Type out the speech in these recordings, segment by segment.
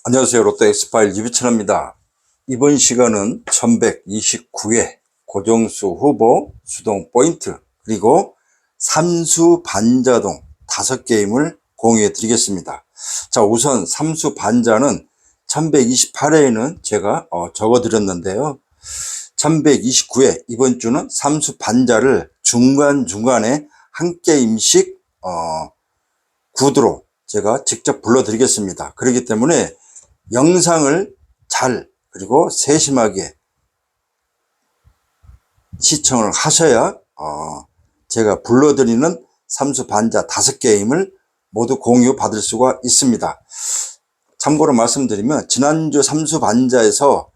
안녕하세요. 롯데 엑스파일 유비천입니다. 이번 시간은 1129회 고정수 후보 수동 포인트 그리고 삼수 반자동 5게임을 공유해 드리겠습니다. 자, 우선 삼수 반자는 1128회에는 제가 적어 드렸는데요. 1129회 이번 주는 삼수 반자를 중간중간에 한 게임씩 구두로 제가 직접 불러드리겠습니다. 그렇기 때문에 영상을 잘 그리고 세심하게 시청을 하셔야 제가 불러드리는 삼수 반자 5게임을 모두 공유 받을 수가 있습니다. 참고로 말씀드리면 지난주 삼수 반자에서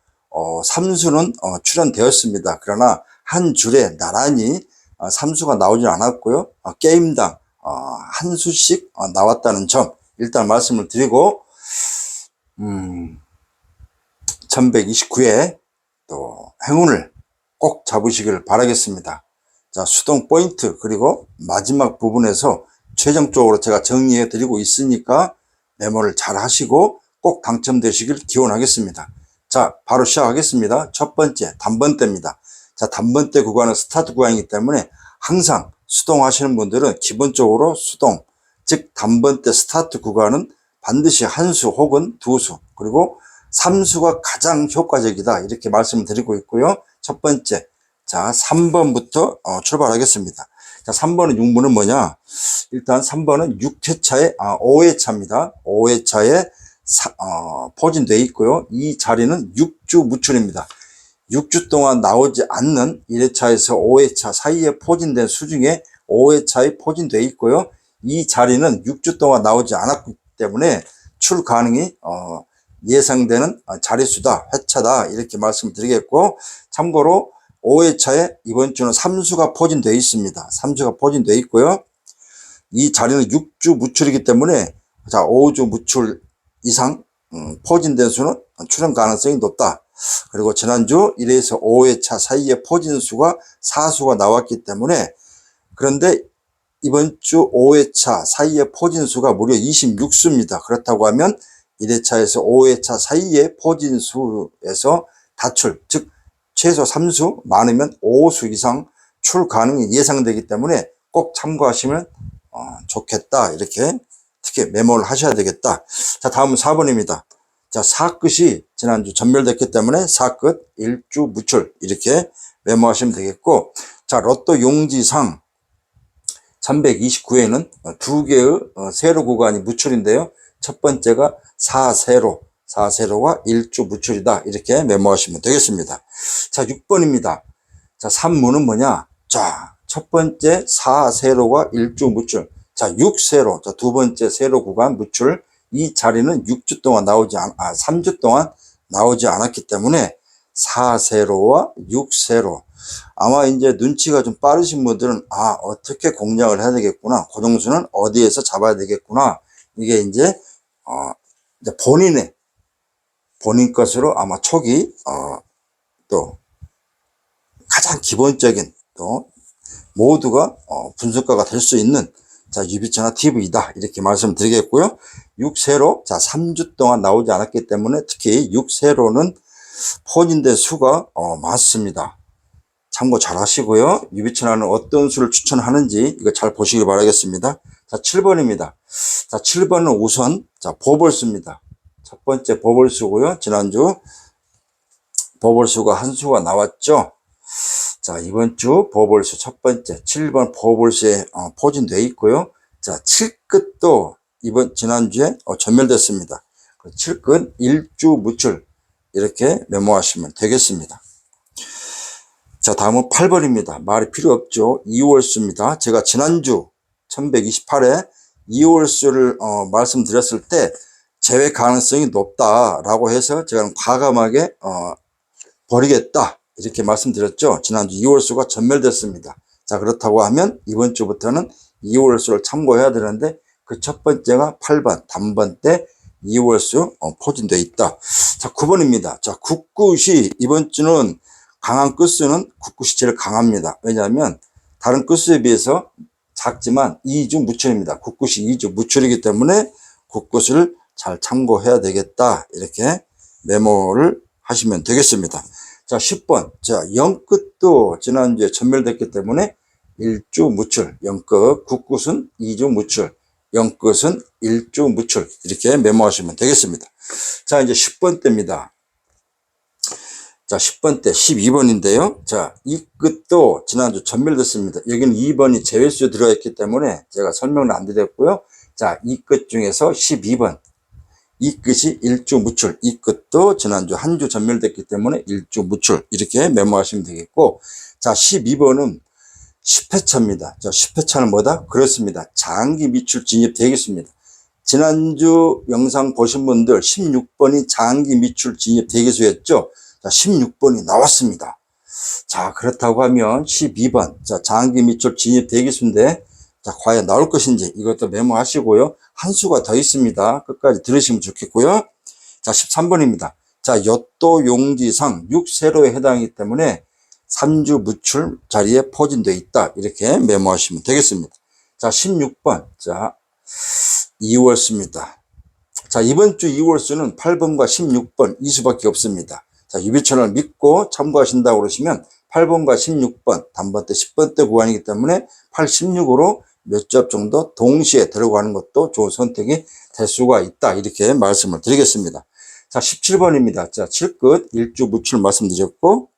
삼수는 출연되었습니다. 그러나 한 줄에 나란히 삼수가 나오지 않았고요. 게임당 한 수씩 나왔다는 점 일단 말씀을 드리고 1129회 또 행운을 꼭 잡으시길 바라겠습니다. 자, 수동 포인트 그리고 마지막 부분에서 최종적으로 제가 정리해 드리고 있으니까 메모를 잘 하시고 꼭 당첨되시길 기원하겠습니다. 자, 바로 시작하겠습니다. 첫 번째 단번대입니다. 자, 단번대 구간은 스타트 구간이기 때문에 항상 수동 하시는 분들은 기본적으로 수동, 즉 단번대 스타트 구간은 반드시 한 수 혹은 두 수 그리고 3수가 가장 효과적이다 이렇게 말씀을 드리고 있고요. 첫 번째, 자 3번부터 출발하겠습니다. 자 3번은 용문은 뭐냐, 일단 3번은 6회차에 5회차입니다. 5회차에 포진되어 있고요. 이 자리는 6주 무출입니다. 6주 동안 나오지 않는 1회차에서 5회차 사이에 포진된 수 중에 5회차에 포진되어 있고요. 이 자리는 6주 동안 나오지 않았기 때문에 출 가능이 예상되는 자릿수다, 회차다 이렇게 말씀드리겠고, 참고로 5회차에 이번 주는 3수가 포진되어 있습니다. 3수가 포진되어 있고요. 이 자리는 6주 무출이기 때문에 자 5주 무출 이상 포진된 수는 출현 가능성이 높다. 그리고 지난주 1회에서 5회차 사이에 포진 수가 4수가 나왔기 때문에, 그런데 이번 주 5회차 사이에 포진 수가 무려 26수입니다. 그렇다고 하면 1회차에서 5회차 사이에 포진 수에서 다출, 즉 최소 3수 많으면 5수 이상 출 가능이 예상되기 때문에 꼭 참고하시면 좋겠다. 이렇게 특히 메모를 하셔야 되겠다. 자, 다음은 4번입니다. 자, 4끝이 지난주 전멸됐기 때문에 4끝 1주 무출 이렇게 메모하시면 되겠고, 자 로또 용지상 329회에는 두 개의 세로 구간이 무출인데요. 첫 번째가 4세로가 1주 무출이다 이렇게 메모하시면 되겠습니다. 자 6번입니다. 자 3문은 뭐냐, 자 첫 번째 4세로가 1주 무출, 자 6세로, 자 두 번째 세로 구간 무출, 이 자리는 6주 동안 3주 동안 나오지 않았기 때문에 4세로와 6세로, 아마 이제 눈치가 좀 빠르신 분들은 어떻게 공략을 해야 되겠구나, 고정수는 어디에서 잡아야 되겠구나, 이게 이제 본인 것으로 아마 초기 또 가장 기본적인 또 모두가 분석가가 될 수 있는 자 유비천화 TV이다 이렇게 말씀드리겠고요. 6세로 자 3주 동안 나오지 않았기 때문에 특히 6세로는 포진된 수가 많습니다. 참고 잘 하시고요. 유비천화는 어떤 수를 추천하는지 이거 잘 보시길 바라겠습니다. 자 7번입니다. 자 7번은 우선 자 보벌수입니다. 첫 번째 보벌수고요. 지난주 보벌수가 한 수가 나왔죠. 자 이번 주 보벌수 첫 번째 7번 보벌수에 포진되어 있고요. 자 7끝도 지난주에 전멸됐습니다. 7끝 1주 무출 이렇게 메모하시면 되겠습니다. 자 다음은 8번입니다. 말이 필요 없죠. 2월수입니다. 제가 지난주 1128회 2월수를 말씀드렸을 때 제외 가능성이 높다라고 해서 제가 과감하게 버리겠다 이렇게 말씀드렸죠. 지난주 2월수가 전멸됐습니다. 자 그렇다고 하면 이번 주부터는 2월수를 참고해야 되는데, 그 첫 번째가 8번 단번대 2월수 포진되어 있다. 자 9번입니다. 자 국굿이 이번 주는 강한 끝수는 국굿이 제일 강합니다. 왜냐하면 다른 끝수에 비해서 작지만 2주 무출입니다. 국굿이 2주 무출이기 때문에 국굿을 잘 참고해야 되겠다. 이렇게 메모를 하시면 되겠습니다. 자, 10번. 자, 0끝도 지난주에 전멸됐기 때문에 1주 무출, 0끝, 9끝은 2주 무출, 0끝은 1주 무출. 이렇게 메모하시면 되겠습니다. 자, 이제 10번대입니다. 자, 10번대 12번인데요. 자, 이 끝도 지난주 전멸됐습니다. 여기는 2번이 제외수 들어가 있기 때문에 제가 설명을 안 드렸고요. 자, 이 끝 중에서 12번. 이 끝이 1주 무출. 이 끝도 지난주 한 주 전멸됐기 때문에 1주 무출. 이렇게 메모하시면 되겠고. 자, 12번은 10회차입니다. 자, 10회차는 뭐다? 그렇습니다. 장기 미출 진입 대기수입니다. 지난주 영상 보신 분들 16번이 장기 미출 진입 대기수였죠. 자, 16번이 나왔습니다. 자, 그렇다고 하면 12번. 자, 장기 미출 진입 대기수인데, 자, 과연 나올 것인지 이것도 메모하시고요. 한 수가 더 있습니다. 끝까지 들으시면 좋겠고요. 자, 13번입니다. 자, 여또 용지상 6세로에 해당이기 때문에 3주 무출 자리에 포진되어 있다. 이렇게 메모하시면 되겠습니다. 자, 16번. 자, 2월수입니다. 자, 이번 주 2월수는 8번과 16번 이 수밖에 없습니다. 자, 유비천을 믿고 참고하신다고 그러시면 8번과 16번, 단번대 10번대 구간이기 때문에 8, 16으로 몇 접 정도 동시에 들어가는 것도 좋은 선택이 될 수가 있다. 이렇게 말씀을 드리겠습니다. 자, 17번입니다. 자, 7끝 1주 무출 말씀드렸고,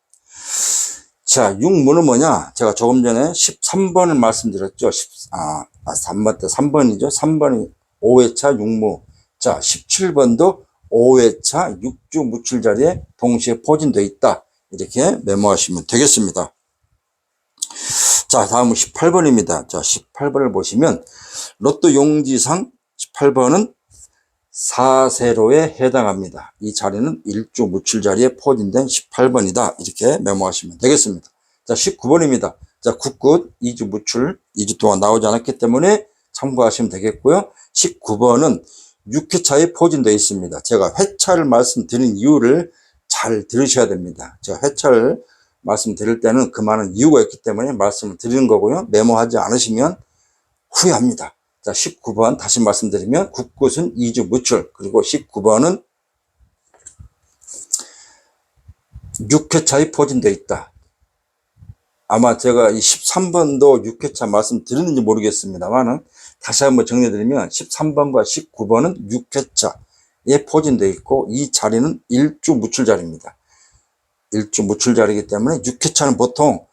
자, 6무는 뭐냐? 제가 조금 전에 13번을 말씀드렸죠. 3번이죠. 3번이 5회차 6무. 자, 17번도 5회차 6주 무출 자리에 동시에 포진되어 있다. 이렇게 메모하시면 되겠습니다. 자, 다음은 18번입니다. 자, 18번을 보시면 로또 용지상 18번은 4세로에 해당합니다. 이 자리는 1주 무출 자리에 포진된 18번이다. 이렇게 메모하시면 되겠습니다. 자, 19번입니다. 자, 9끝 2주 무출 2주 동안 나오지 않았기 때문에 참고하시면 되겠고요. 19번은 6회차에 포진되어 있습니다. 제가 회차를 말씀드린 이유를 잘 들으셔야 됩니다. 제가 회차를 말씀드릴 때는 그 많은 이유가 있기 때문에 말씀을 드리는 거고요. 메모하지 않으시면 후회합니다. 자, 19번 다시 말씀드리면 9끝은 2주 무출, 그리고 19번은 6회차에 포진되어 있다. 아마 제가 이 13번도 6회차 말씀드렸는지 모르겠습니다만은 다시 한번 정리해드리면 13번과 19번은 6회차에 포진되어 있고 이 자리는 1주 무출 자리입니다. 1주 무출 자리이기 때문에 6회차는 보통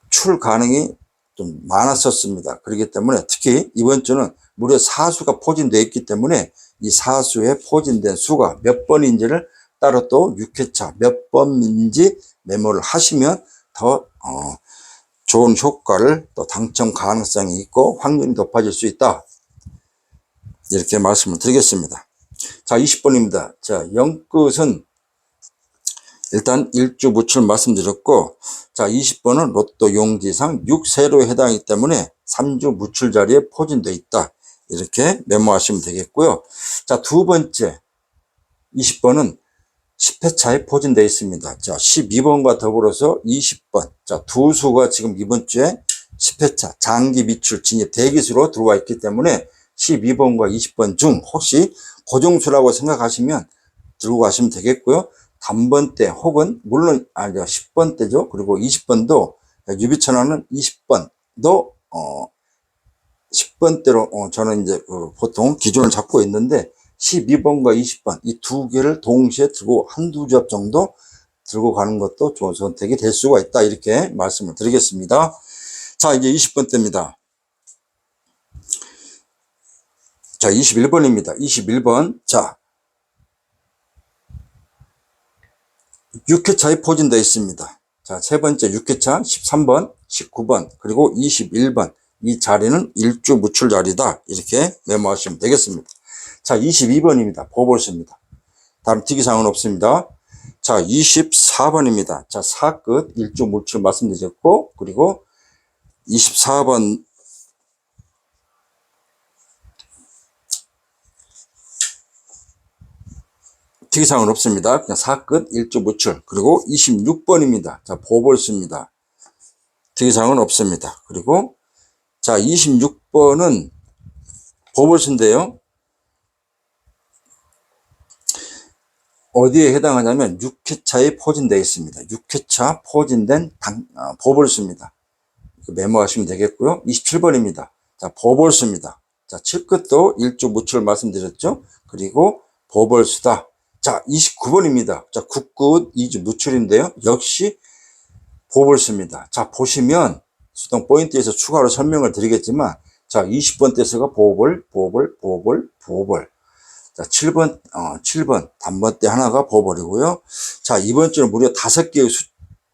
출 가능이 좀 많았었습니다. 그렇기 때문에 특히 이번 주는 무려 4수가 포진되어 있기 때문에 이 4수에 포진된 수가 몇 번인지를 따로 또 6회차 몇 번인지 메모를 하시면 더 좋은 효과를 또 당첨 가능성이 있고 확률이 높아질 수 있다. 이렇게 말씀을 드리겠습니다. 자, 20번입니다. 자, 0끝은 일단 1주 무출 말씀드렸고, 자, 20번은 로또 용지상 6세로에 해당이기 때문에 3주 무출 자리에 포진되어 있다. 이렇게 메모하시면 되겠고요. 자, 두 번째 20번은 10회차에 포진되어 있습니다. 자, 12번과 더불어서 20번. 자, 두 수가 지금 이번 주에 10회차 장기 미출 진입 대기수로 들어와 있기 때문에 12번과 20번 중 혹시 고정수라고 생각하시면 들고 가시면 되겠고요. 단번대 혹은 물론 10번대죠. 그리고 20번도 유비천하는 20번도 10번대로 저는 이제 보통 기준을 잡고 있는데 12번과 20번 이 두 개를 동시에 들고 한두 접 정도 들고 가는 것도 좋은 선택이 될 수가 있다. 이렇게 말씀을 드리겠습니다. 자, 이제 20번대입니다. 자, 21번입니다. 21번. 자, 6회차에 포진되어 있습니다. 자, 세 번째 6회차 13번, 19번, 그리고 21번. 이 자리는 1주 무출 자리다. 이렇게 메모하시면 되겠습니다. 자, 22번입니다. 보벌수입니다. 다음 특이사항은 없습니다. 자, 24번입니다. 자, 4끝 1주 무출 말씀드렸고, 그리고 24번 특이사항은 없습니다. 그냥 4끝 1주 무출. 그리고 26번입니다. 자, 보벌수입니다. 특이사항은 없습니다. 그리고 자, 26번은 보벌수인데요. 어디에 해당하냐면 6회차에 포진되어 있습니다. 6회차 포진된 보벌수입니다. 메모하시면 되겠고요. 27번입니다. 자, 보벌수입니다. 자, 칠끝도 일주 무출 말씀드렸죠. 그리고 보벌수다. 자, 29번입니다. 자, 국끝 이주 무출인데요. 역시 보벌수입니다. 자, 보시면 수동 포인트에서 추가로 설명을 드리겠지만, 자, 20번 떼서가 보벌. 자, 7번 단번대 하나가 보벌이고요. 자, 이번 주는 무려 5개의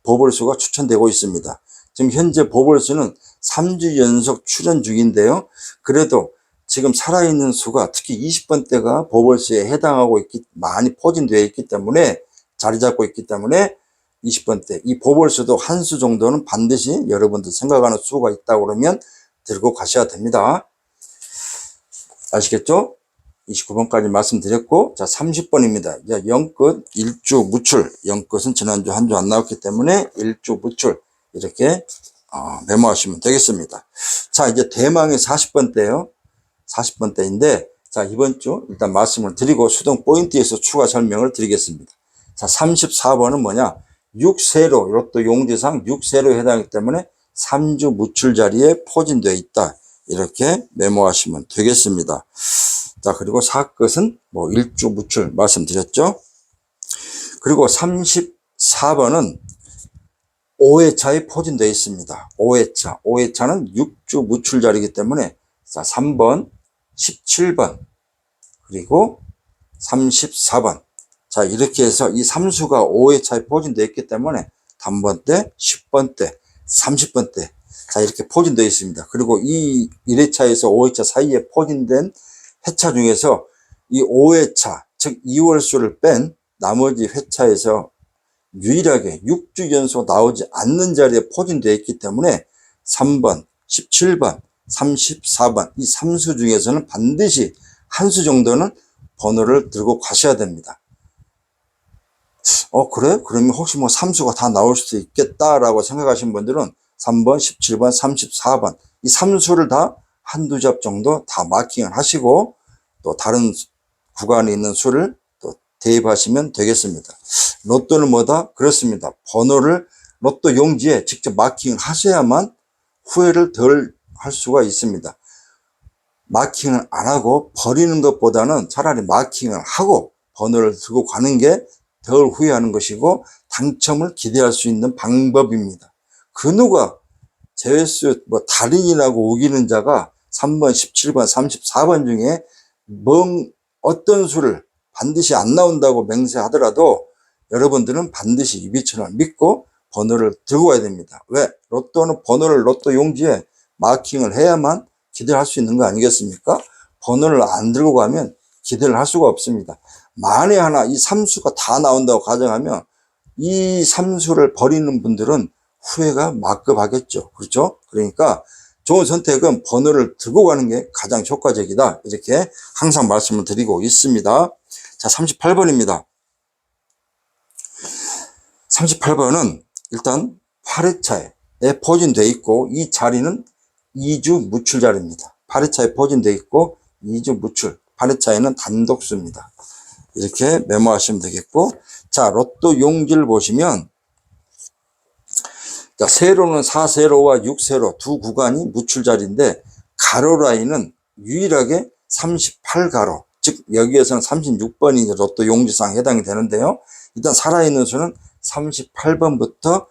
보벌수가 추천되고 있습니다. 지금 현재 보벌수는 3주 연속 출현 중인데요. 그래도 지금 살아있는 수가 특히 20번대가 보벌수에 해당하고 많이 포진되어 있기 때문에, 자리 잡고 있기 때문에 20번대 이 보벌수도 한 수 정도는 반드시 여러분들 생각하는 수가 있다고 그러면 들고 가셔야 됩니다. 아시겠죠? 29번까지 말씀드렸고, 자, 30번입니다. 자, 0끝 일주 무출. 0끝은 지난주 한 주 안 나왔기 때문에 일주 무출. 이렇게 메모하시면 되겠습니다. 자, 이제 대망의 40번대요. 40번대인데, 자, 이번 주 일단 말씀을 드리고 수동 포인트에서 추가 설명을 드리겠습니다. 자, 34번은 뭐냐? 6세로, 로또 용지상 6세로 해당하기 때문에 3주 무출 자리에 포진되어 있다. 이렇게 메모하시면 되겠습니다. 자, 그리고 4끝은 뭐 일주 무출 말씀드렸죠. 그리고 34번은 5회차에 포진되어 있습니다. 5회차는 6주 무출 자리이기 때문에, 자, 3번, 17번, 그리고 34번. 자, 이렇게 해서 이 3수가 5회차에 포진되어 있기 때문에 단번대, 10번대, 30번대. 자, 이렇게 포진되어 있습니다. 그리고 이 1회차에서 5회차 사이에 포진된 회차 중에서 이 5회차, 즉 2월수를 뺀 나머지 회차에서 유일하게 6주 연속 나오지 않는 자리에 포진되어 있기 때문에 3번, 17번, 34번 이 3수 중에서는 반드시 한 수 정도는 번호를 들고 가셔야 됩니다. 그래? 그러면 혹시 뭐 3수가 다 나올 수도 있겠다라고 생각하시는 분들은 3번, 17번, 34번 이 3수를 다 한두 잡 정도 다 마킹을 하시고 또 다른 구간에 있는 수를 또 대입하시면 되겠습니다. 로또는 뭐다? 그렇습니다. 번호를 로또 용지에 직접 마킹을 하셔야만 후회를 덜 할 수가 있습니다. 마킹을 안 하고 버리는 것보다는 차라리 마킹을 하고 번호를 들고 가는 게 덜 후회하는 것이고 당첨을 기대할 수 있는 방법입니다. 그 누가 제외수 달인이라고 우기는 자가 3번, 17번, 34번 중에 어떤 수를 반드시 안 나온다고 맹세하더라도 여러분들은 반드시 유비천을 믿고 번호를 들고 와야 됩니다. 왜? 로또는 번호를 로또 용지에 마킹을 해야만 기대를 할 수 있는 거 아니겠습니까? 번호를 안 들고 가면 기대를 할 수가 없습니다. 만에 하나 이 3수가 다 나온다고 가정하면 이 3수를 버리는 분들은 후회가 막급하겠죠. 그렇죠? 그러니까 좋은 선택은 번호를 들고 가는 게 가장 효과적이다. 이렇게 항상 말씀을 드리고 있습니다. 자, 38번입니다. 38번은 일단 8회차에 포진되어 있고 이 자리는 2주 무출 자리입니다. 8회차에 포진되어 있고 2주 무출. 8회차에는 단독수입니다. 이렇게 메모하시면 되겠고, 자, 로또 용지를 보시면, 자, 세로는 4세로와 6세로 두 구간이 무출 자리인데, 가로 라인은 유일하게 38가로, 즉, 여기에서는 36번이 로또 용지상 해당이 되는데요. 일단 살아있는 수는 38번부터,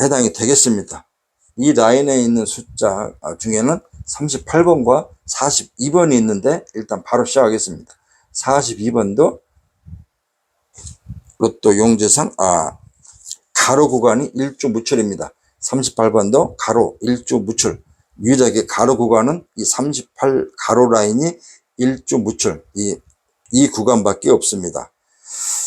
해당이 되겠습니다. 이 라인에 있는 숫자 중에는 38번과 42번이 있는데 일단 바로 시작하겠습니다. 42번도 로또 용지상 가로 구간이 일주 무출입니다. 38번도 가로 일주 무출. 유일하게 가로 구간은 이 38 가로 라인이 일주 무출. 이 구간밖에 없습니다.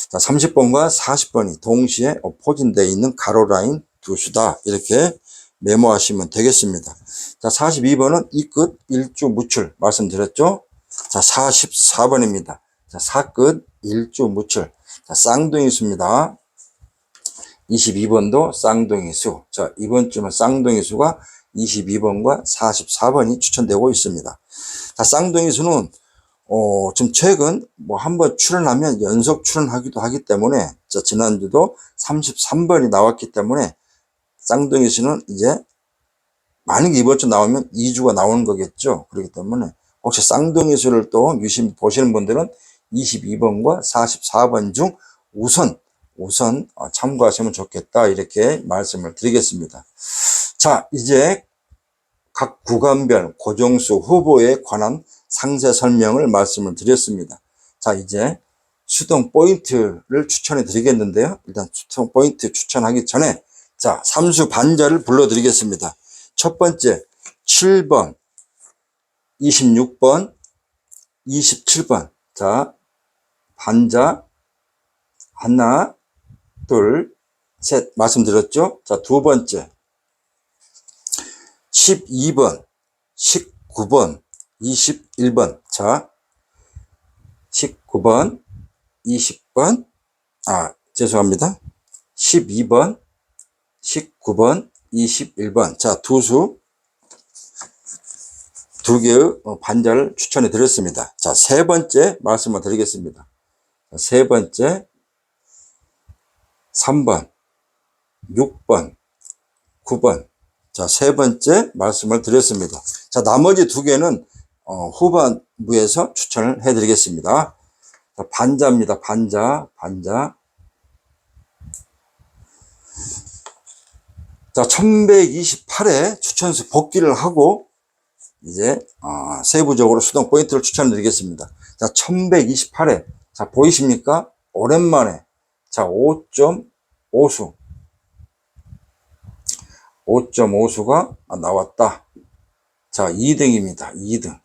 자, 30번과 40번이 동시에 포진되어 있는 가로 라인 두 수다. 이렇게 메모하시면 되겠습니다. 자, 42번은 이 끝 일주 무출 말씀드렸죠? 자, 44번입니다. 자, 4끝 일주 무출. 자, 쌍둥이 수입니다. 22번도 쌍둥이 수. 자, 이번 주는 쌍둥이 수가 22번과 44번이 추천되고 있습니다. 자, 쌍둥이 수는 좀 최근 뭐 한번 출연하면 연속 출연하기도 하기 때문에, 자, 지난주도 33번이 나왔기 때문에 쌍둥이 수는 이제 만약에 이번 주 나오면 2주가 나오는 거겠죠. 그렇기 때문에 혹시 쌍둥이 수를 또 유심히 보시는 분들은 22번과 44번 중 우선 참고하시면 좋겠다, 이렇게 말씀을 드리겠습니다. 자, 이제 각 구간별 고정수 후보에 관한 상세 설명을 말씀을 드렸습니다. 자, 이제 수동 포인트를 추천해 드리겠는데요. 일단 수동 포인트 추천하기 전에, 자, 삼수 반자를 불러 드리겠습니다. 첫 번째 7번, 26번, 27번. 자, 반자 하나, 둘, 셋 말씀드렸죠. 자, 두 번째 12번, 19번, 21번. 자, 19번, 20번, 죄송합니다. 12번, 19번, 21번. 자, 두 개의 반자를 추천해 드렸습니다. 자, 세 번째 말씀을 드리겠습니다. 자, 세 번째 3번, 6번, 9번. 자, 세 번째 말씀을 드렸습니다. 자, 나머지 두 개는 후반부에서 추천을 해 드리겠습니다. 자, 반자입니다. 반자. 자, 1128회 추천수 복귀를 하고 이제 세부적으로 수동 포인트를 추천해 드리겠습니다. 자, 1128회. 자, 보이십니까? 오랜만에. 자, 5.5수. 5.5수가 나왔다. 자, 2등입니다. 2등.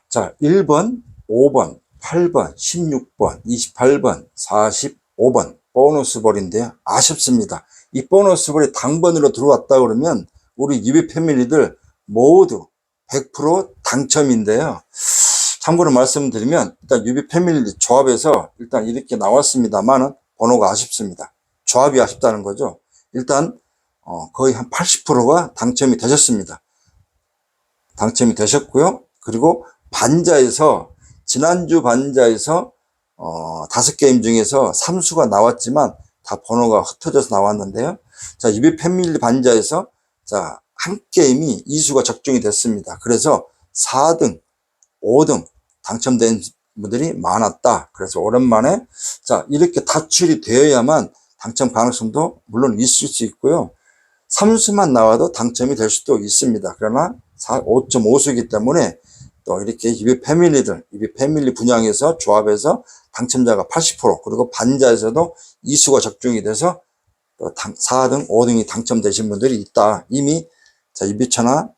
자, 1번, 5번, 8번, 16번, 28번, 45번. 보너스 볼인데요. 아쉽습니다. 이 보너스 볼이 당번으로 들어왔다 그러면 우리 유비 패밀리들 모두 100% 당첨인데요. 참고로 말씀드리면, 일단 유비 패밀리 조합에서 일단 이렇게 나왔습니다만은 번호가 아쉽습니다. 조합이 아쉽다는 거죠. 일단 거의 한 80%가 당첨이 되셨습니다. 당첨이 되셨고요. 그리고 반자에서, 지난주 반자에서 5게임 중에서 3수가 나왔지만 다 번호가 흩어져서 나왔는데요. 자, 유비 패밀리 반자에서, 자, 한 게임이 2수가 적중이 됐습니다. 그래서 4등, 5등 당첨된 분들이 많았다. 그래서 오랜만에, 자, 이렇게 다출이 되어야만 당첨 가능성도 물론 있을 수 있고요. 3수만 나와도 당첨이 될 수도 있습니다. 그러나 5.5수이기 때문에 또 이렇게 유비 패밀리 분양에서 조합에서 당첨자가 80%, 그리고 반자에서도 2수가 적중이 돼서 또 4등, 5등이 당첨되신 분들이 있다. 이미 자, 유비천하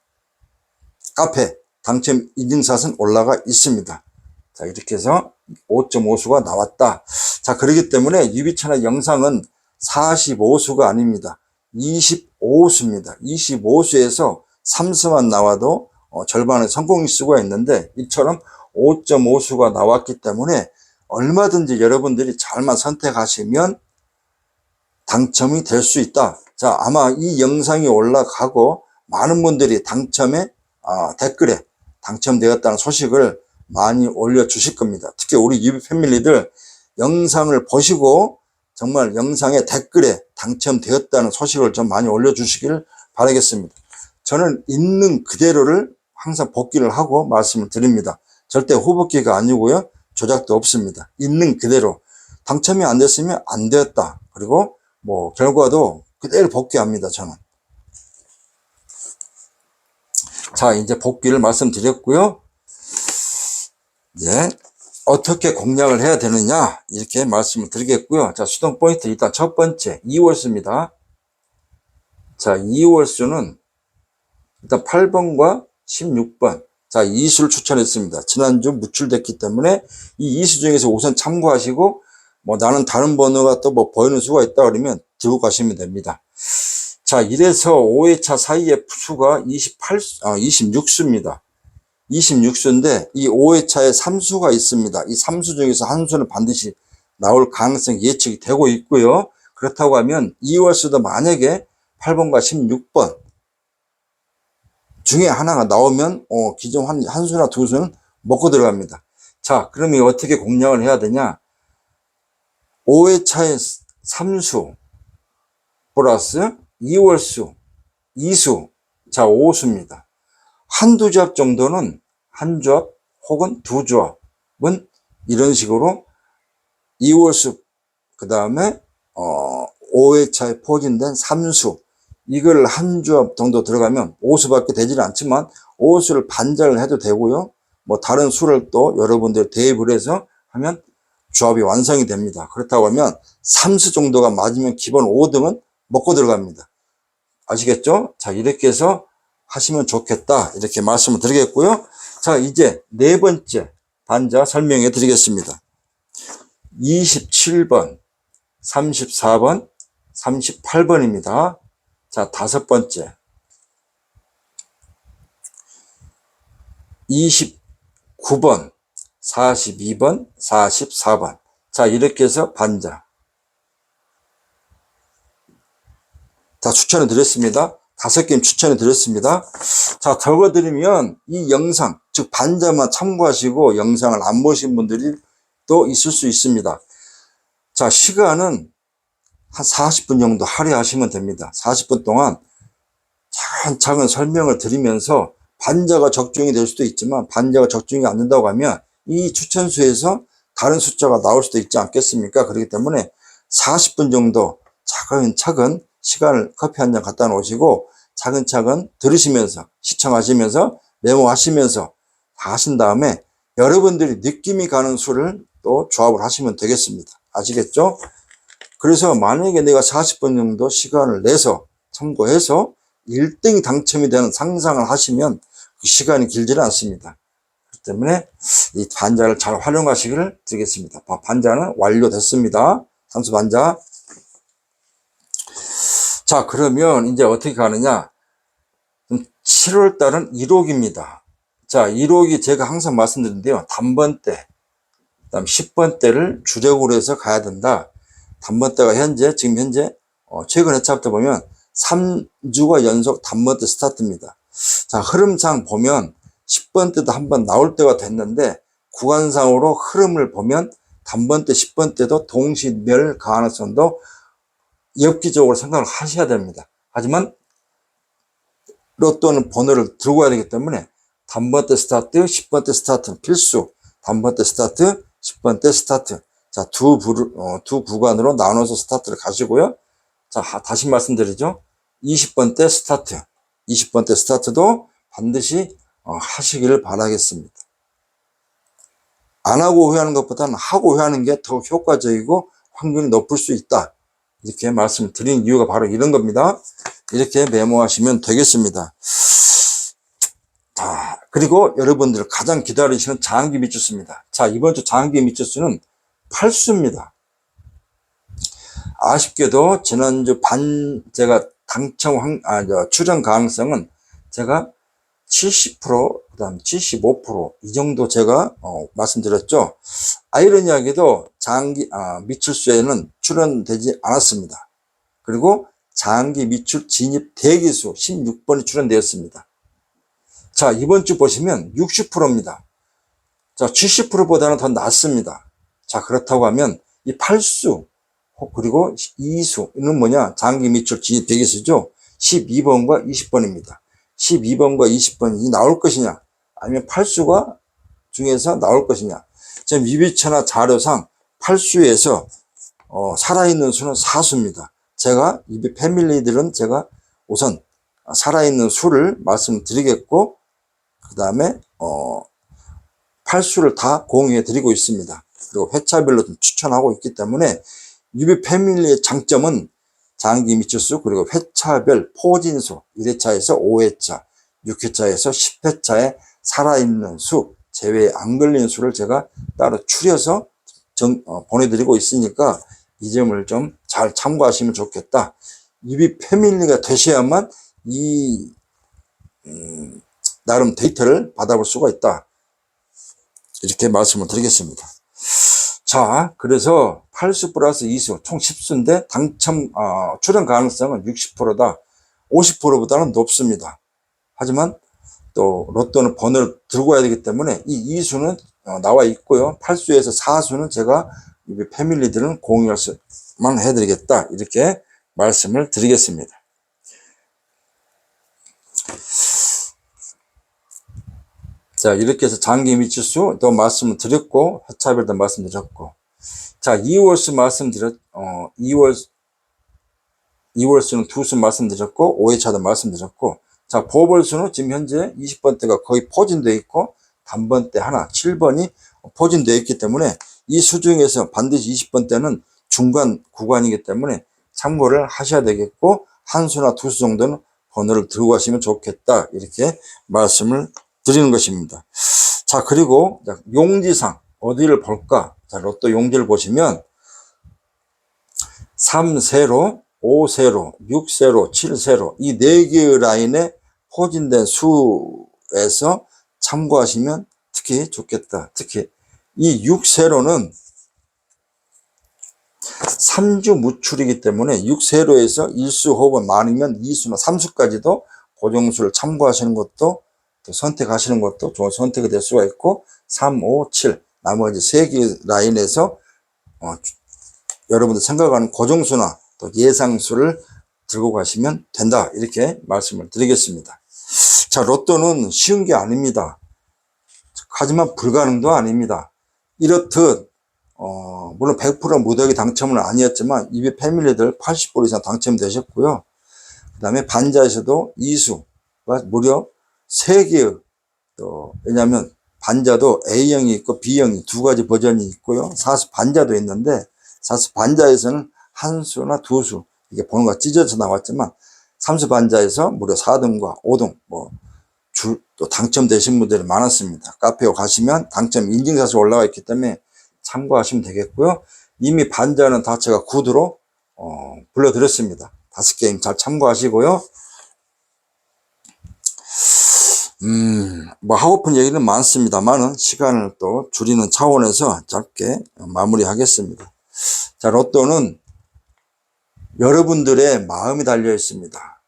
카페 당첨 인증샷은 올라가 있습니다. 자, 이렇게 해서 5.5수가 나왔다. 자, 그렇기 때문에 유비천하 영상은 45수가 아닙니다. 25수입니다. 25수에서 3수만 나와도 절반의 성공일 수가 있는데, 이처럼 5.5수가 나왔기 때문에 얼마든지 여러분들이 잘만 선택하시면 당첨이 될 수 있다. 자, 아마 이 영상이 올라가고 많은 분들이 당첨에 댓글에 당첨되었다는 소식을 많이 올려주실 겁니다. 특히 우리 유비 패밀리들 영상을 보시고 정말 영상에 댓글에 당첨되었다는 소식을 좀 많이 올려주시길 바라겠습니다. 저는 있는 그대로를 항상 복귀를 하고 말씀을 드립니다. 절대 후복귀가 아니고요. 조작도 없습니다. 있는 그대로. 당첨이 안 됐으면 안 되었다. 그리고 뭐 결과도 그대로 복귀합니다. 저는. 자, 이제 복귀를 말씀드렸고요. 이제 어떻게 공략을 해야 되느냐, 이렇게 말씀을 드리겠고요. 자, 수동 포인트 일단 첫 번째 2월수입니다. 자, 2월수는 일단 8번과 16번. 자, 이 수를 추천했습니다. 지난주 무출됐기 때문에 이 2수 중에서 우선 참고하시고, 뭐 나는 다른 번호가 또 뭐 보이는 수가 있다 그러면 들고 가시면 됩니다. 자, 이래서 5회차 사이에 수가 26수입니다. 26수인데 이 5회차에 3수가 있습니다. 이 3수 중에서 한 수는 반드시 나올 가능성이 예측이 되고 있고요. 그렇다고 하면 2월수도 만약에 8번과 16번 중에 하나가 나오면 기존 한 수나 두 수는 먹고 들어갑니다. 자, 그러면 어떻게 공략을 해야 되냐? 5회차에 3수 플러스 2월수 2수, 자 5수입니다. 한두 조합 정도는 한 조합 혹은 두 조합은 이런 식으로 2월수 그 다음에 5회차에 포진된 3수 이걸 한 조합 정도 들어가면 5수밖에 되지는 않지만 5수를 반전을 해도 되고요. 뭐 다른 수를 또 여러분들 대입을 해서 하면 조합이 완성이 됩니다. 그렇다고 하면 3수 정도가 맞으면 기본 5등은 먹고 들어갑니다. 아시겠죠? 자, 이렇게 해서 하시면 좋겠다. 이렇게 말씀을 드리겠고요. 자, 이제 네 번째 반자 설명해 드리겠습니다. 27번, 34번, 38번입니다. 자, 다섯 번째. 29번, 42번, 44번. 자, 이렇게 해서 반자. 다 추천해 드렸습니다. 5게임 추천해 드렸습니다. 자, 적어드리면 이 영상, 즉 반자만 참고하시고 영상을 안 보신 분들이 또 있을 수 있습니다. 자, 시간은 한 40분 정도 할애하시면 됩니다. 40분 동안 차근차근 설명을 드리면서 반자가 적중이 될 수도 있지만 반자가 적중이 안 된다고 하면 이 추천수에서 다른 숫자가 나올 수도 있지 않겠습니까? 그렇기 때문에 40분 정도 차근차근 시간을 커피 한 잔 갖다 놓으시고 차근차근 들으시면서 시청하시면서 메모하시면서 다 하신 다음에 여러분들이 느낌이 가는 수를 또 조합을 하시면 되겠습니다. 아시겠죠? 그래서 만약에 내가 40분 정도 시간을 내서 참고해서 1등이 당첨이 되는 상상을 하시면 그 시간이 길지는 않습니다. 그렇기 때문에 이 반자를 잘 활용하시기를 드리겠습니다. 반자는 완료됐습니다. 상수 반자. 자, 그러면 이제 어떻게 가느냐? 7월 달은 1호기입니다. 자, 1호기 제가 항상 말씀드리는데요. 단번대, 그다음 10번대를 주력으로 해서 가야 된다. 단번대가 지금 현재 최근 회차부터 보면 3주가 연속 단번대 스타트입니다. 자, 흐름상 보면 10번대도 한번 나올 때가 됐는데 구간상으로 흐름을 보면 단번대 10번대도 동시멸 가능성도 엽기적으로 생각을 하셔야 됩니다. 하지만 로또는 번호를 들고 가야 되기 때문에 단번대 스타트, 10번대 스타트는 필수. 단번대 스타트, 10번대 스타트. 자, 두 구간으로 나눠서 스타트를 가시고요. 자, 다시 말씀드리죠. 20번대 스타트. 20번대 스타트도 반드시 하시기를 바라겠습니다. 안 하고 후회하는 것보다는 하고 후회하는 게 더 효과적이고 확률이 높을 수 있다. 이렇게 말씀드린 이유가 바로 이런 겁니다. 이렇게 메모하시면 되겠습니다. 자, 그리고 여러분들 가장 기다리시는 장기 미추수입니다. 자, 이번 주 장기 미추수는 8수입니다. 아쉽게도 지난주 제가 출연 가능성은 제가 70%, 그 다음 75%이 정도 제가 말씀드렸죠. 아이러니하게도 미출수에는 출연되지 않았습니다. 그리고 장기 미출 진입 대기수 16번이 출연되었습니다. 자, 이번 주 보시면 60%입니다. 자, 70%보다는 더 낮습니다. 자, 그렇다고 하면 이 8수 그리고 2수는 뭐냐? 장기 미출 진입 대기수죠. 12번과 20번입니다. 12번과 20번이 나올 것이냐? 아니면 8수가 중에서 나올 것이냐? 지금 유비처나 자료상 8수에서 살아있는 수는 4수입니다. 제가 유비 패밀리들은 제가 우선 살아있는 수를 말씀드리겠고 그 다음에 8수를 다 공유해 드리고 있습니다. 그리고 회차별로 좀 추천하고 있기 때문에 유비 패밀리의 장점은 장기 미추수 그리고 회차별 포진수 1회차에서 5회차 6회차에서 10회차에 살아있는 수 제외에 안 걸린 수를 제가 따로 추려서 보내드리고 있으니까 이 점을 좀 잘 참고하시면 좋겠다. 유비 패밀리가 되셔야만 나름 데이터를 받아볼 수가 있다. 이렇게 말씀을 드리겠습니다. 자, 그래서 8수 플러스 2수 총 10수인데 출연 가능성은 60%다. 50%보다는 높습니다. 하지만 또 로또는 번호를 들고 와야 되기 때문에 이 2수는 나와 있고요. 8수에서 4수는 제가 우리 패밀리들은 공유만 해드리겠다. 이렇게 말씀을 드리겠습니다. 자, 이렇게 해서 장기 미치수도 말씀을 드렸고, 회차별도 말씀드렸고, 자, 2월수 말씀드렸, 2월수는 2수 말씀드렸고, 5회차도 말씀드렸고, 자, 보벌수는 지금 현재 20번대가 거의 포진되어 있고, 단번대 하나, 7번이 포진되어 있기 때문에 이 수 중에서 반드시 20번대는 중간 구간이기 때문에 참고를 하셔야 되겠고, 한 수나 2수 정도는 번호를 들고 가시면 좋겠다. 이렇게 말씀을 드리는 것입니다. 자, 그리고 용지상 어디를 볼까? 자, 로또 용지를 보시면 3세로, 5세로, 6세로, 7세로 이 4개의 라인에 포진된 수에서 참고하시면 특히 좋겠다. 특히 이 6세로는 3주 무출이기 때문에 6세로에서 1수 혹은 많으면 2수나 3수까지도 고정수를 참고하시는 것도 또 선택하시는 것도 좋은 선택이 될 수가 있고 3, 5, 7 나머지 3개 라인에서 여러분들 생각하는 고정수나 또 예상수를 들고 가시면 된다. 이렇게 말씀을 드리겠습니다. 자, 로또는 쉬운 게 아닙니다. 하지만 불가능도 아닙니다. 이렇듯 물론 100% 무더기 당첨은 아니었지만 이비 패밀리들 80% 이상 당첨되셨고요. 그 다음에 반자에서도 2수가 무려 3개의 왜냐하면 반자도 A형이 있고 B형이 2가지 버전이 있고요. 4수 반자도 있는데 4수 반자에서는 한 수나 2수 이게 번호가 찢어져 나왔지만 3수 반자에서 무려 4등과 5등 또 당첨되신 분들이 많았습니다. 카페에 가시면 당첨 인증샷이 올라와 있기 때문에 참고하시면 되겠고요. 이미 반자는 다 제가 구두로 불러드렸습니다. 5게임 잘 참고하시고요. 하고픈 얘기는 많습니다만은 시간을 또 줄이는 차원에서 짧게 마무리하겠습니다. 자, 로또는 여러분들의 마음이 달려 있습니다.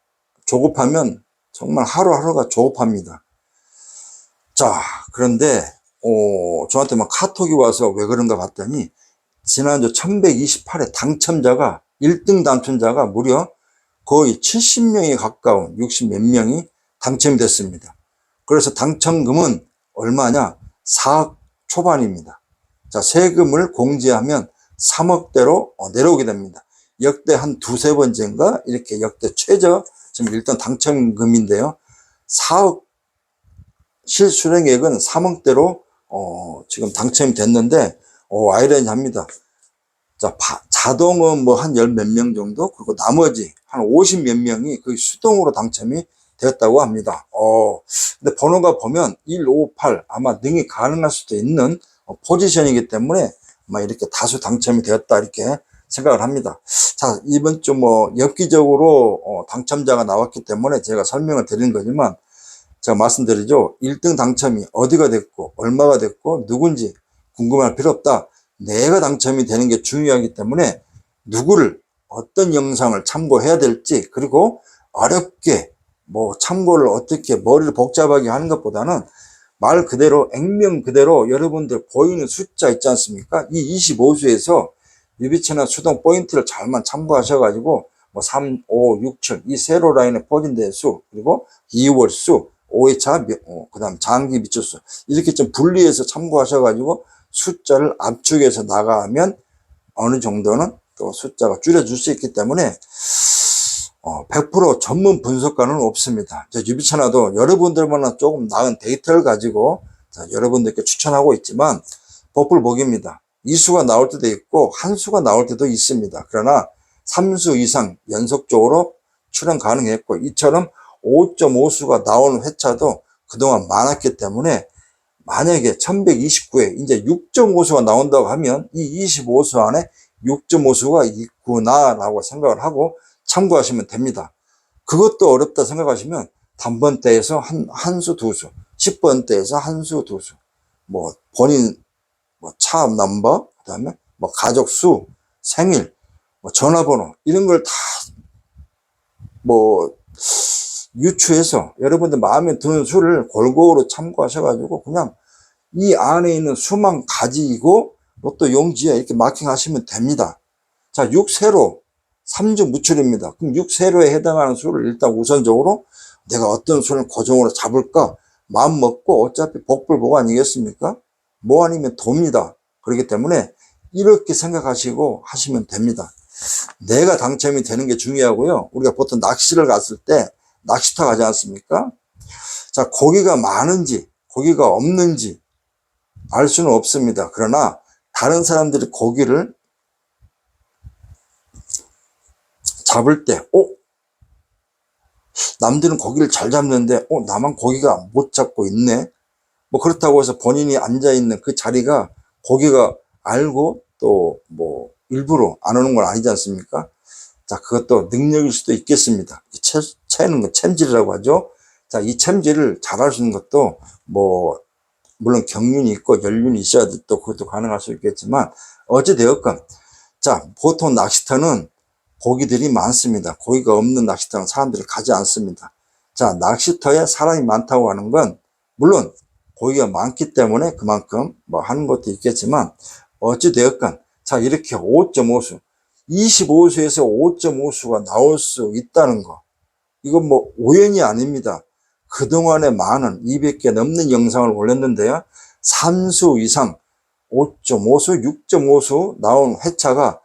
조급하면 정말 하루하루가 조급합니다. 자, 그런데 저한테 막 카톡이 와서 왜 그런가 봤더니 지난주 1128회 당첨자가 1등 당첨자가 무려 거의 70명에 가까운 60 몇 명이 당첨이 됐습니다. 그래서 당첨금은 얼마냐? 4억 초반입니다. 자, 세금을 공제하면 3억대로 내려오게 됩니다. 역대 한 두세 번째인가 이렇게 역대 최저 지금 일단 당첨금인데요. 4억 실수령액은 3억대로 지금 당첨이 됐는데 아이러니합니다. 자, 자동은 뭐 한 10 몇 명 정도, 그리고 나머지 한 50 몇 명이 거의 수동으로 당첨이 되었다고 합니다. 근데 번호가 보면 1, 5, 8 아마 능이 가능할 수도 있는 포지션이기 때문에 아마 이렇게 다수 당첨이 되었다 이렇게 생각을 합니다. 자, 이번 주 엽기적으로 당첨자가 나왔기 때문에 제가 설명을 드리는 거지만 제가 말씀드리죠. 1등 당첨이 어디가 됐고 얼마가 됐고 누군지 궁금할 필요 없다. 내가 당첨이 되는 게 중요하기 때문에 누구를 어떤 영상을 참고해야 될지, 그리고 어렵게 참고를 어떻게 머리를 복잡하게 하는 것보다는 말 그대로 액면 그대로 여러분들 보이는 숫자 있지 않습니까? 이 25수에서 유비체나 수동 포인트를 잘만 참고하셔가지고 3, 5, 6, 7 이 세로 라인에 포진된 수, 그리고 2월 수, 5회차, 그 다음 장기 미추수 이렇게 좀 분리해서 참고하셔가지고 숫자를 압축해서 나가면 어느 정도는 또 숫자가 줄여줄 수 있기 때문에 100% 전문 분석가는 없습니다. 유비차나도 여러분들보다 조금 나은 데이터를 가지고 여러분들께 추천하고 있지만 복불복입니다. 2수가 나올 때도 있고 한 수가 나올 때도 있습니다. 그러나 3수 이상 연속적으로 출연 가능했고 이처럼 5.5수가 나오는 회차도 그동안 많았기 때문에 만약에 1129회 이제 6.5수가 나온다고 하면 이 25수 안에 6.5수가 있구나 라고 생각을 하고 참고하시면 됩니다. 그것도 어렵다 생각하시면 단번대에서 한 수, 2수, 10번대에서 한 수, 2수, 본인 차 넘버, 그 다음에 가족 수, 생일, 전화번호 이런 걸 다 유추해서 여러분들 마음에 드는 수를 골고루 참고하셔가지고 그냥 이 안에 있는 수만 가지고 로또 용지에 이렇게 마킹하시면 됩니다. 자, 6세로 3주 무출입니다. 그럼 6세로에 해당하는 수를 일단 우선적으로 내가 어떤 수를 고정으로 잡을까 마음 먹고, 어차피 복불복 아니겠습니까? 뭐 아니면 돕니다. 그렇기 때문에 이렇게 생각하시고 하시면 됩니다. 내가 당첨이 되는 게 중요하고요. 우리가 보통 낚시를 갔을 때 낚시터 가지 않습니까? 자, 고기가 많은지 고기가 없는지 알 수는 없습니다. 그러나 다른 사람들이 고기를 잡을 때 남들은 고기를 잘 잡는데 나만 고기가 못 잡고 있네. 뭐 그렇다고 해서 본인이 앉아있는 그 자리가 고기가 알고 또 뭐 일부러 안 오는 건 아니지 않습니까? 자, 그것도 능력일 수도 있겠습니다. 채는 거 챔질이라고 하죠. 자, 이 챔질을 잘 하시는 것도 뭐 물론 경륜이 있고 연륜이 있어야 또 그것도 가능할 수 있겠지만 어찌되었건, 자, 보통 낚시터는 고기들이 많습니다. 고기가 없는 낚시터는 사람들이 가지 않습니다. 자, 낚시터에 사람이 많다고 하는 건 물론 고기가 많기 때문에 그만큼 뭐 하는 것도 있겠지만 어찌되었건, 자, 이렇게 5.5수 25수에서 5.5수가 나올 수 있다는 거, 이건 뭐 우연이 아닙니다. 그동안에 많은 200개 넘는 영상을 올렸는데요, 3수 이상 5.5수 6.5수 나온 회차가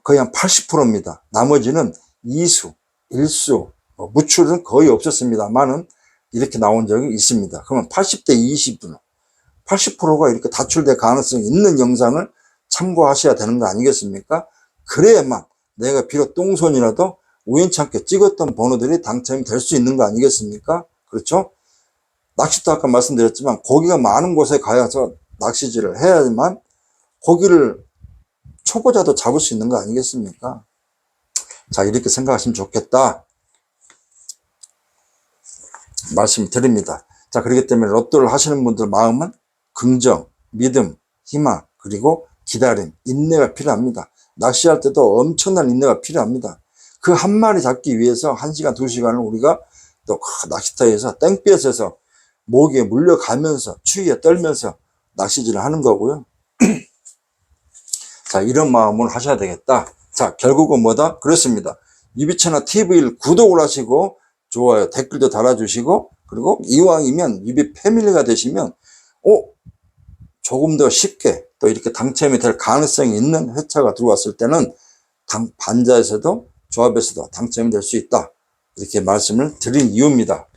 거의 한 80%입니다. 나머지는 2수 1수 무출은 거의 없었습니다만은 이렇게 나온 적이 있습니다. 그러면 80대 20분 80%가 이렇게 다출될 가능성이 있는 영상을 참고하셔야 되는 거 아니겠습니까? 그래야만 내가 비록 똥손이라도 우연찮게 찍었던 번호들이 당첨이 될 수 있는 거 아니겠습니까? 그렇죠? 낚시도 아까 말씀드렸지만 고기가 많은 곳에 가서 낚시질을 해야지만 고기를 초보자도 잡을 수 있는 거 아니겠습니까? 자, 이렇게 생각하시면 좋겠다 말씀드립니다. 자, 그렇기 때문에 로또를 하시는 분들 마음은 긍정, 믿음, 희망, 그리고 기다림, 인내가 필요합니다. 낚시할 때도 엄청난 인내가 필요합니다. 그 한 마리 잡기 위해서 1시간, 2시간을 우리가 또 낚시터에서 땡볕에서 모기에 물려가면서 추위에 떨면서 낚시질을 하는 거고요. 자, 이런 마음을 하셔야 되겠다. 자, 결국은 뭐다? 그렇습니다. 유비채널 TV를 구독을 하시고 좋아요, 댓글도 달아주시고, 그리고 이왕이면 유비 패밀리가 되시면 조금 더 쉽게 또 이렇게 당첨이 될 가능성이 있는 회차가 들어왔을 때는 반자에서도 조합에서도 당첨이 될 수 있다, 이렇게 말씀을 드린 이유입니다.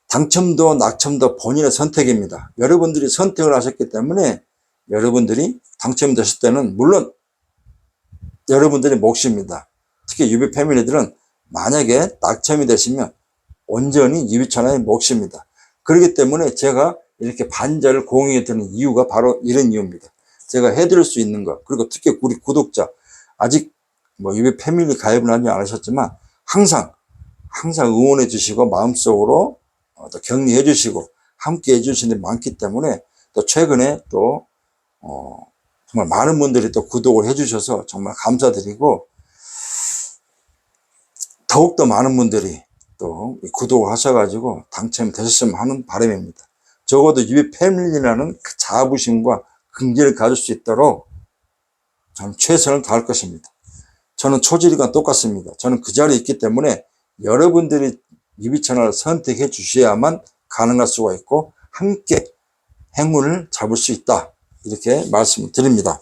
당첨도 낙첨도 본인의 선택입니다. 여러분들이 선택을 하셨기 때문에 여러분들이 당첨되실 때는 물론 여러분들의 몫입니다. 특히 유비 패밀리들은 만약에 낙첨이 되시면 온전히 유비채널의 몫입니다. 그렇기 때문에 제가 이렇게 반자를 공유해 드리는 이유가 바로 이런 이유입니다. 제가 해드릴 수 있는 것, 그리고 특히 우리 구독자, 아직 뭐 유비 패밀리 가입을 하지 않으셨지만 항상 응원해 주시고 마음속으로 또 격려해 주시고 함께 해 주시는 게 많기 때문에, 또 최근에 또 정말 많은 분들이 또 구독을 해 주셔서 정말 감사드리고, 더욱더 많은 분들이 또 구독을 하셔가지고 당첨이 되셨으면 하는 바람입니다. 적어도 유비 패밀리라는 그 자부심과 긍지를 가질 수 있도록 저는 최선을 다할 것입니다. 저는 초지리가 똑같습니다. 저는 그 자리에 있기 때문에 여러분들이 유비 채널을 선택해 주셔야만 가능할 수가 있고 함께 행운을 잡을 수 있다, 이렇게 말씀을 드립니다.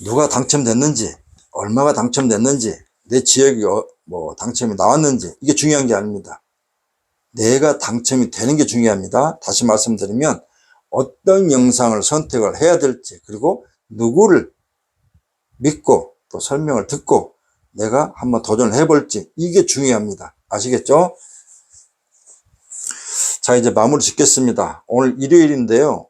누가 당첨됐는지, 얼마가 당첨됐는지, 내 지역이 뭐 당첨이 나왔는지, 이게 중요한 게 아닙니다. 내가 당첨이 되는 게 중요합니다. 다시 말씀드리면 어떤 영상을 선택을 해야 될지, 그리고 누구를 믿고 또 설명을 듣고 내가 한번 도전을 해볼지, 이게 중요합니다. 아시겠죠? 자, 이제 마무리 짓겠습니다. 오늘 일요일인데요.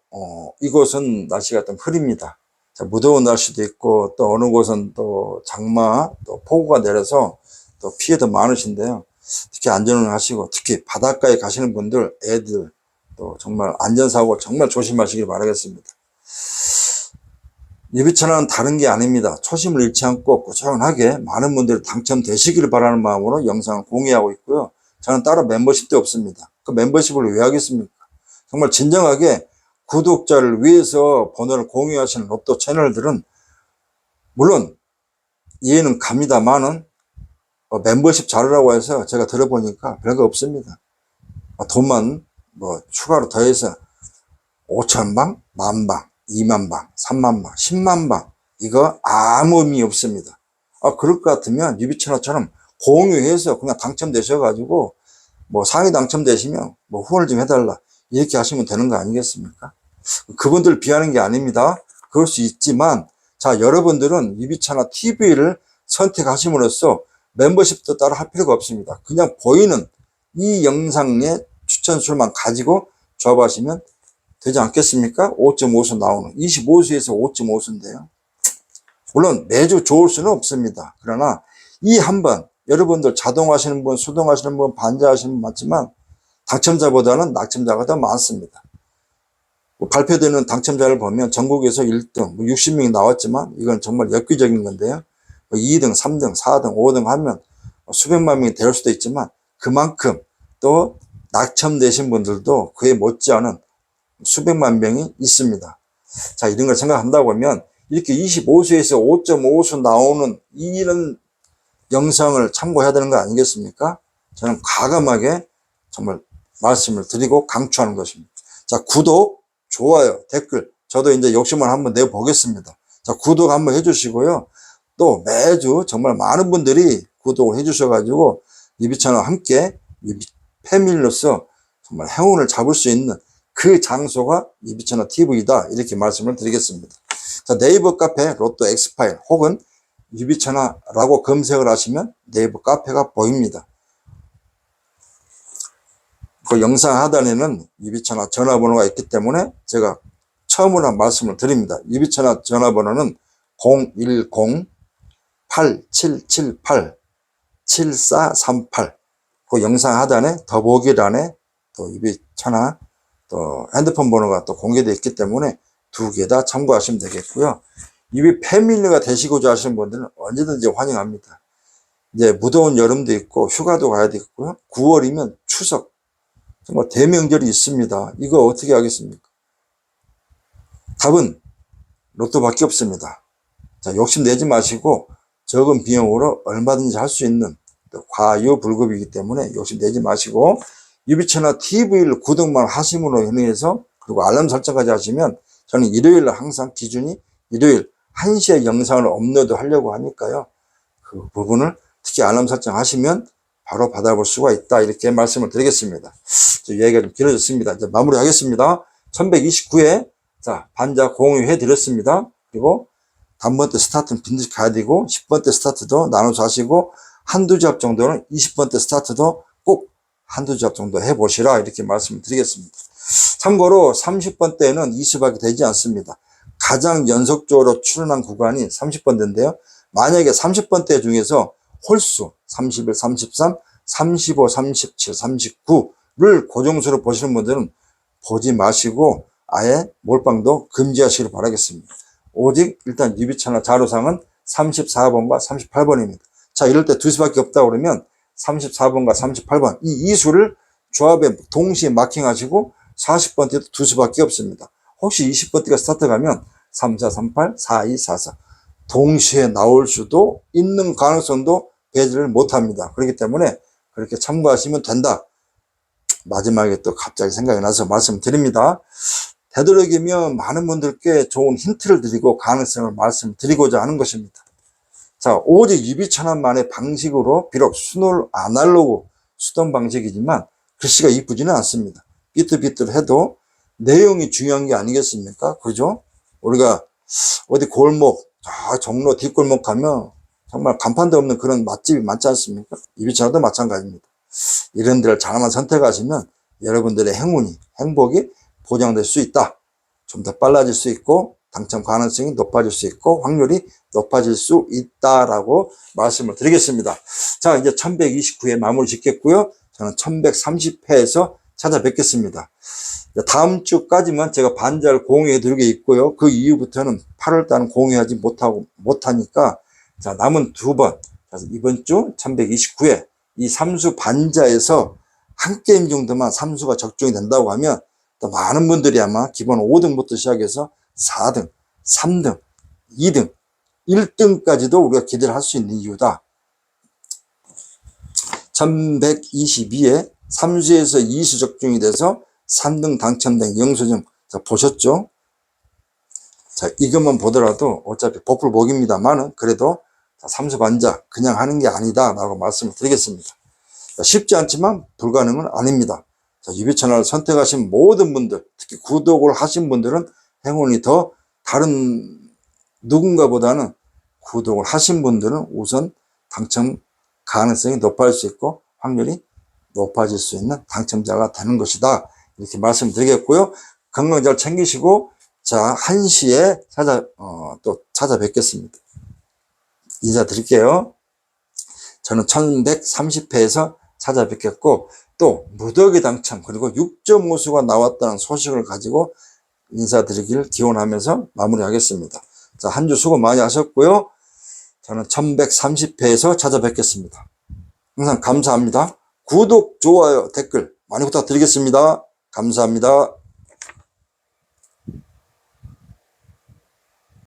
이곳은 날씨가 좀 흐립니다. 자, 무더운 날씨도 있고 또 어느 곳은 또 장마, 또 폭우가 내려서 또 피해도 많으신데요. 특히 안전을 하시고, 특히 바닷가에 가시는 분들, 애들 또 정말 안전사고 정말 조심하시길 바라겠습니다. 유비천하는 다른 게 아닙니다. 초심을 잃지 않고 꾸준하게 많은 분들이 당첨되시기를 바라는 마음으로 영상을 공유하고 있고요. 저는 따로 멤버십도 없습니다. 그 멤버십을 왜 하겠습니까? 정말 진정하게 구독자를 위해서 번호를 공유하시는 로또 채널들은 물론 이해는 갑니다만은 멤버십 자르라고 해서 제가 들어보니까 별거 없습니다. 돈만 추가로 더해서 5,000방, 10,000방, 20,000방, 30,000방, 10,000방 이거 아무 의미 없습니다. 그럴 것 같으면 유비천하처럼 공유해서 그냥 당첨되셔가지고 상위 당첨되시면 후원을 좀 해달라 이렇게 하시면 되는 거 아니겠습니까? 그분들 비하는 게 아닙니다. 그럴 수 있지만 자, 여러분들은 유비천하 TV를 선택하심으로써 멤버십도 따로 할 필요가 없습니다. 그냥 보이는 이 영상의 추천수만 가지고 조합하시면 되지 않겠습니까? 5.5수 나오는 25수에서 5.5수인데요. 물론 매주 좋을 수는 없습니다. 그러나 이 한번 여러분들 자동하시는 분, 수동하시는 분, 반자하시는 분 많지만 당첨자보다는 낙첨자가 더 많습니다. 발표되는 당첨자를 보면 전국에서 1등 60명이 나왔지만 이건 정말 엽기적인 건데요. 2등, 3등, 4등, 5등 하면 수백만 명이 될 수도 있지만 그만큼 또 낙첨되신 분들도 그에 못지않은 수백만 명이 있습니다. 자, 이런 걸 생각한다고 하면 이렇게 25수에서 5.5수 나오는 이런 영상을 참고해야 되는 거 아니겠습니까? 저는 과감하게 정말 말씀을 드리고 강추하는 것입니다. 자, 구독, 좋아요, 댓글 저도 이제 욕심을 한번 내보겠습니다. 자, 구독 한번 해주시고요. 또 매주 정말 많은 분들이 구독을 해주셔가지고 유비천하와 함께 유비 패밀리로서 정말 행운을 잡을 수 있는 그 장소가 유비천하 TV다 이렇게 말씀을 드리겠습니다. 자, 네이버 카페 로또 엑스파일 혹은 유비천하라고 검색을 하시면 네이버 카페가 보입니다. 그 영상 하단에는 유비천하 전화번호가 있기 때문에 제가 처음으로 한 말씀을 드립니다. 유비천하 전화번호는 010-8778-7438 그 영상 하단에 더보기란에 또 유비천하 또 핸드폰 번호가 또 공개되어 있기 때문에 두 개 다 참고하시면 되겠고요. 유비 패밀리가 되시고자 하시는 분들은 언제든지 환영합니다. 이제 무더운 여름도 있고 휴가도 가야 되겠고요. 9월이면 추석 정말 대명절이 있습니다. 이거 어떻게 하겠습니까? 답은 로또밖에 없습니다. 자, 욕심내지 마시고 적은 비용으로 얼마든지 할 수 있는 과유불급이기 때문에 욕심내지 마시고 유비천하 TV를 구독만 하심으로 인해서 그리고 알람 설정까지 하시면 저는 일요일 항상 기준이 일요일 1시에 영상을 업로드 하려고 하니까요. 그 부분을 특히 알람 설정 하시면 바로 받아볼 수가 있다 이렇게 말씀을 드리겠습니다. 이야기가 좀 길어졌습니다. 이제 마무리하겠습니다. 1129회 자 반자 공유해 드렸습니다. 그리고 단번째 스타트는 빈듯이 가야 되고 10번째 스타트도 나눠서 하시고 한두 잡 정도는 20번째 스타트도 꼭 한두 잡 정도 해보시라 이렇게 말씀을 드리겠습니다. 참고로 30번대는 2수밖에 되지 않습니다. 가장 연속적으로 출연한 구간이 30번대인데요. 만약에 30번대 중에서 홀수 31, 33, 35, 37, 39를 고정수로 보시는 분들은 보지 마시고 아예 몰빵도 금지하시길 바라겠습니다. 오직 일단 유비천하 자료상은 34번과 38번입니다. 자, 이럴 때 두 수밖에 없다 그러면 34번과 38번 이 2수를 조합에 동시에 마킹하시고 40번대도 두 수밖에 없습니다. 혹시 20번대가 스타트 가면 34, 38, 42, 44 동시에 나올 수도 있는 가능성도 배제를 못합니다. 그렇기 때문에 그렇게 참고하시면 된다. 마지막에 또 갑자기 생각이 나서 말씀드립니다. 되도록이면 많은 분들께 좋은 힌트를 드리고 가능성을 말씀드리고자 하는 것입니다. 자, 오직 유비천하만의 방식으로 비록 아날로그 수동 방식이지만 글씨가 이쁘지는 않습니다. 삐뚤삐뚤해도 내용이 중요한 게 아니겠습니까? 그죠? 우리가 어디 골목, 종로 뒷골목 가면 정말 간판도 없는 그런 맛집이 많지 않습니까? 유비천하도 마찬가지입니다. 이런 데를 잘만 선택하시면 여러분들의 행복이 보장될 수 있다. 좀 더 빨라질 수 있고 당첨 가능성이 높아질 수 있고 확률이 높아질 수 있다라고 말씀을 드리겠습니다. 자, 이제 1129회 마무리 짓겠고요. 저는 1130회에서 찾아뵙겠습니다. 다음 주까지만 제가 반절 공유해 드리고 있고요. 그 이후부터는 8월달은 공유하지 못하니까, 자, 남은 두 번. 이번 주 1129회 이 삼수 반자에서 한 게임 정도만 삼수가 적중이 된다고 하면 또 많은 분들이 아마 기본 5등부터 시작해서 4등, 3등, 2등, 1등까지도 우리가 기대를 할 수 있는 이유다. 1122에 삼수에서 2수 적중이 돼서 3등 당첨된 영수증, 자, 보셨죠? 자, 이것만 보더라도 어차피 복불복입니다만은 그래도 삼수 반자 그냥 하는 게 아니다 라고 말씀을 드리겠습니다. 자, 쉽지 않지만 불가능은 아닙니다. 자, 유비채널을 선택하신 모든 분들, 특히 구독을 하신 분들은 행운이 더 다른 누군가보다는 구독을 하신 분들은 우선 당첨 가능성이 높아질 수 있고 확률이 높아질 수 있는 당첨자가 되는 것이다. 이렇게 말씀드리겠고요. 건강 잘 챙기시고, 자, 1시에 또 찾아뵙겠습니다. 인사드릴게요. 저는 1130회에서 찾아뵙겠고, 또 무더기 당첨, 그리고 6.5수가 나왔다는 소식을 가지고 인사드리기를 기원하면서 마무리하겠습니다. 자, 한 주 수고 많이 하셨고요. 저는 1130회에서 찾아뵙겠습니다. 항상 감사합니다. 구독, 좋아요, 댓글 많이 부탁드리겠습니다. 감사합니다.